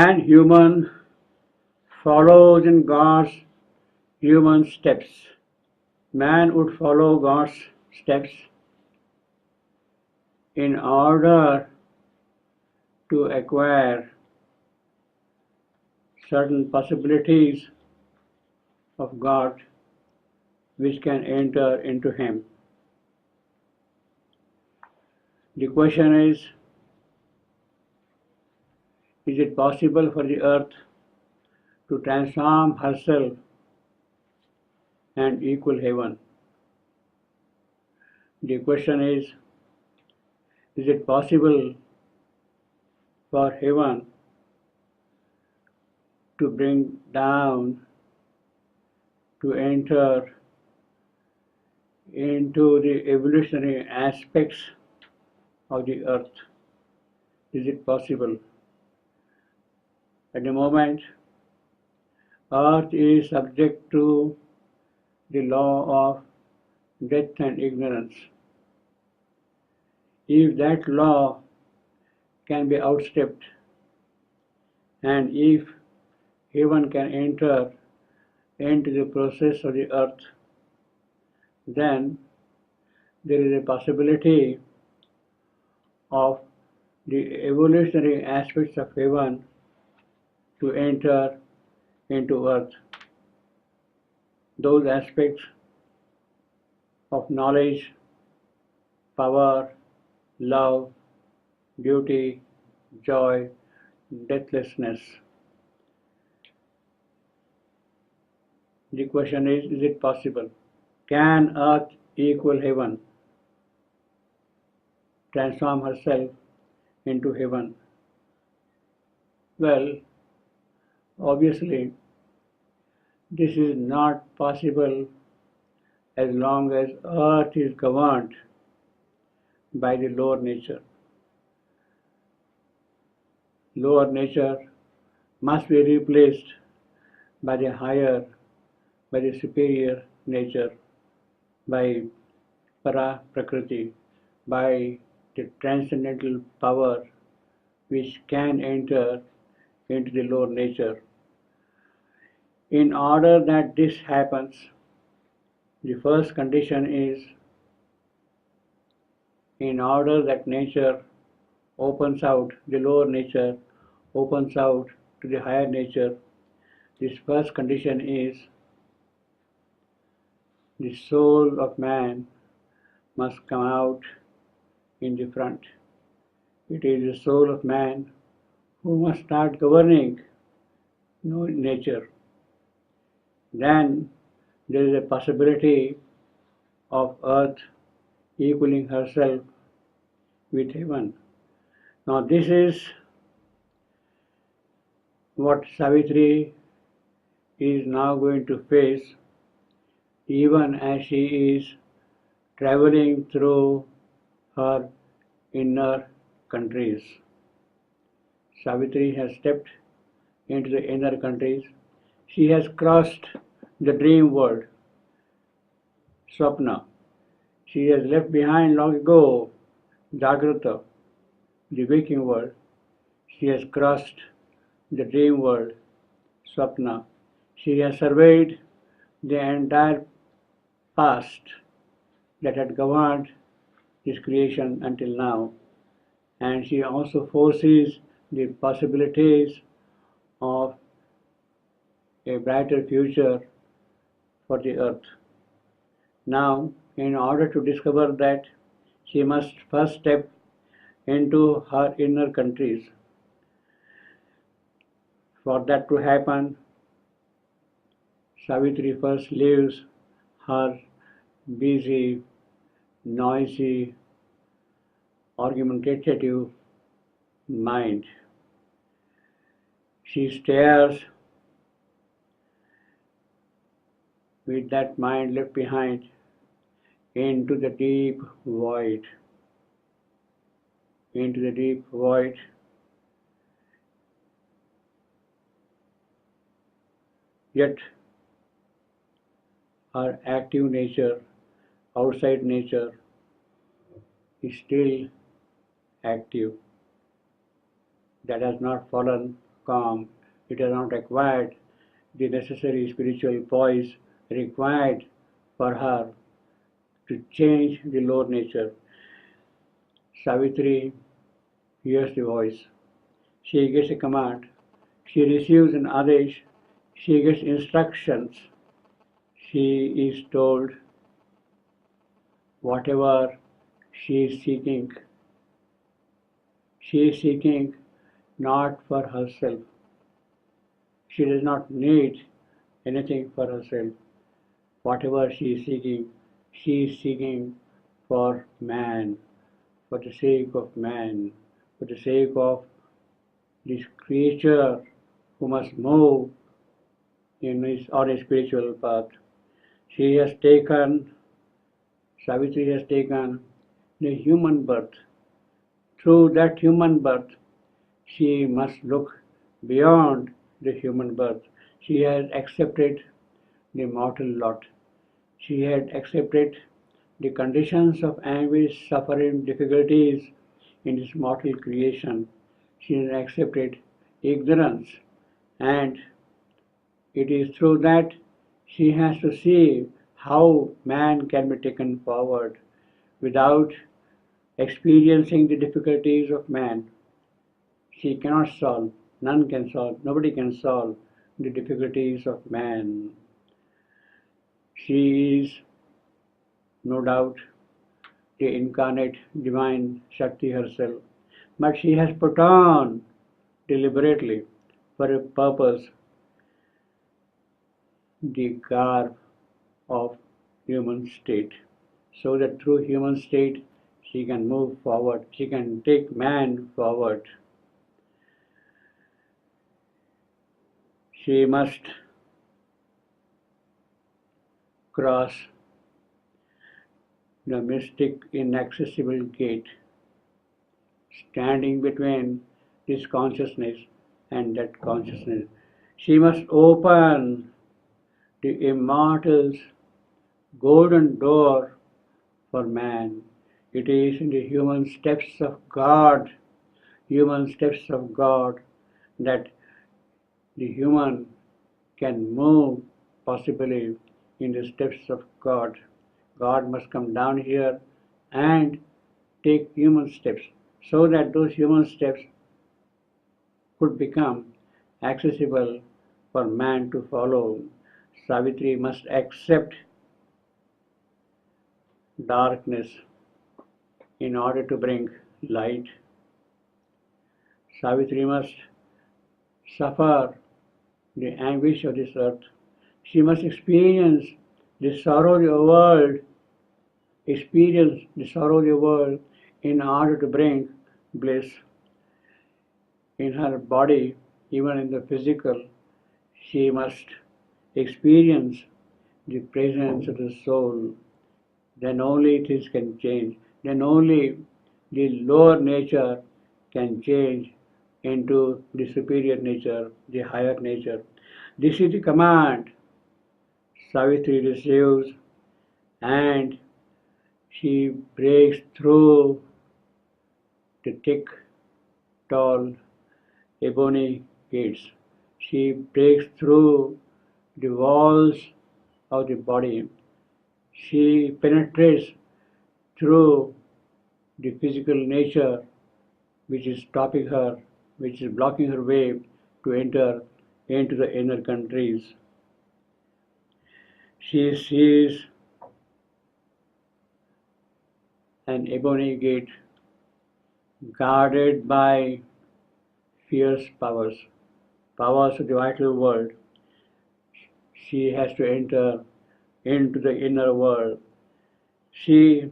Can human follows in God's human steps? Man would follow God's steps in order to acquire certain possibilities of God which can enter into him. The question is it possible for the earth to transform herself and equal heaven? The question is it possible for heaven to bring down, to enter into the evolutionary aspects of the earth? Is it possible? At the moment, earth is subject to the law of death and ignorance. If that law can be outstepped, and if heaven can enter into the process of the earth, then there is a possibility of the evolutionary aspects of heaven to enter into earth. Those aspects of knowledge, power, love, beauty, joy, deathlessness. The question is it possible? Can earth equal heaven, transform herself into heaven? Well, obviously, this is not possible as long as earth is governed by the lower nature. Lower nature must be replaced by the higher, by the superior nature, by para prakriti, by the transcendental power which can enter into the lower nature. In order that this happens, the first condition is, in order that nature opens out, the lower nature opens out to the higher nature, this first condition is the soul of man must come out in the front. It is the soul of man who must start governing nature. Then there is a possibility of earth equaling herself with heaven. Now this is what Savitri is now going to face, even as she is traveling through her inner countries. Savitri has stepped into the inner countries. She has crossed the dream world, Swapna. She has left behind long ago Jagrata, the waking world. She has crossed the dream world, Swapna. She has surveyed the entire past that had governed this creation until now, and she also foresees the possibilities of a brighter future for the earth. Now, in order to discover that, she must first step into her inner countries. For that to happen, Savitri first leaves her busy, noisy, argumentative mind. She stares with that mind left behind into the deep void. Into the deep void. Yet her active nature, outside nature, is still active. That has not fallen calm. It has not acquired the necessary spiritual poise required for her to change the lower nature. Savitri hears the voice. She gets a command. She receives an adesh. She gets instructions. She is told whatever she is seeking. She is seeking not for herself. She does not need anything for herself. Whatever she is seeking for man, for the sake of man, for the sake of this creature who must move on a spiritual path. She has taken, Savitri has taken the human birth. Through that human birth, she must look beyond the human birth. She has accepted the mortal lot. She had accepted the conditions of anguish, suffering, difficulties in this mortal creation. She has accepted ignorance, and it is through that she has to see how man can be taken forward without experiencing the difficulties of man. She cannot solve, none can solve, nobody can solve the difficulties of man. She is, no doubt, the incarnate divine Shakti herself, but she has put on deliberately for a purpose the garb of human state, so that through human state she can move forward, she can take man forward. She must cross the mystic inaccessible gate, standing between this consciousness and that consciousness. She must open the immortal's golden door for man. It is in the human steps of God, that the human can move possibly in the steps of God. God must come down here and take human steps so that those human steps could become accessible for man to follow. Savitri must accept darkness in order to bring light. Savitri must suffer the anguish of this earth. She must experience the sorrow of the world in order to bring bliss. In her body, even in the physical, she must experience the presence of the soul. Then only things can change. Then only the lower nature can change into the superior nature, the higher nature. This is the command Savitri receives, and she breaks through the thick, tall ebony gates. She breaks through the walls of the body. She penetrates through the physical nature which is stopping her, which is blocking her way to enter into the inner countries. She sees an ebony gate guarded by fierce powers of the vital world. She has to enter into the inner world. She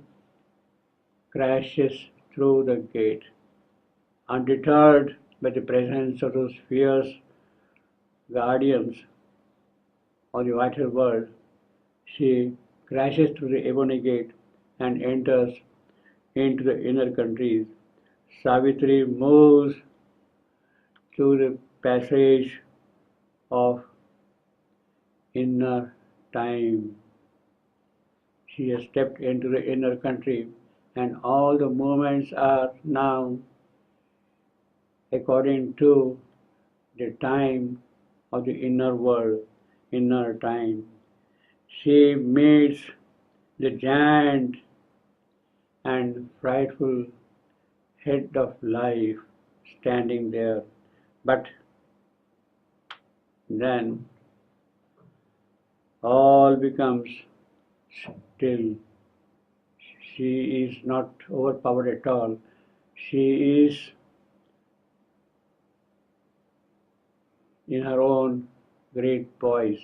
crashes through the gate, undeterred by the presence of those fierce guardians of the vital world. She crashes through the ebony gate and enters into the inner countries. Savitri moves through the passage of inner time. She has stepped into the inner country, and all the movements are now according to the time of the inner world, inner time. She meets the giant and frightful head of life standing there. But then all becomes still. She is not overpowered at all. She is in her own great voice,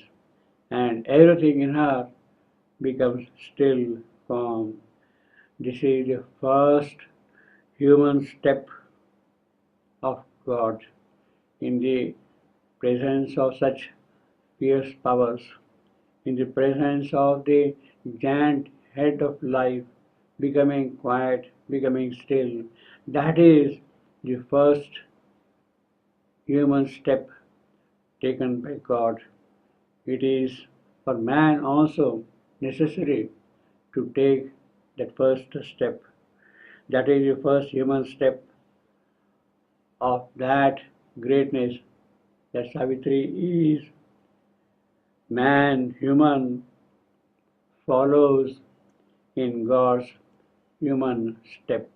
and everything in her becomes still, calm. This is the first human step of God in the presence of such fierce powers, in the presence of the giant head of life, becoming quiet, becoming still. That is the first human step taken by God. It is for man also necessary to take that first step. That is the first human step of that greatness that Savitri is. Man, human, follows in God's human step.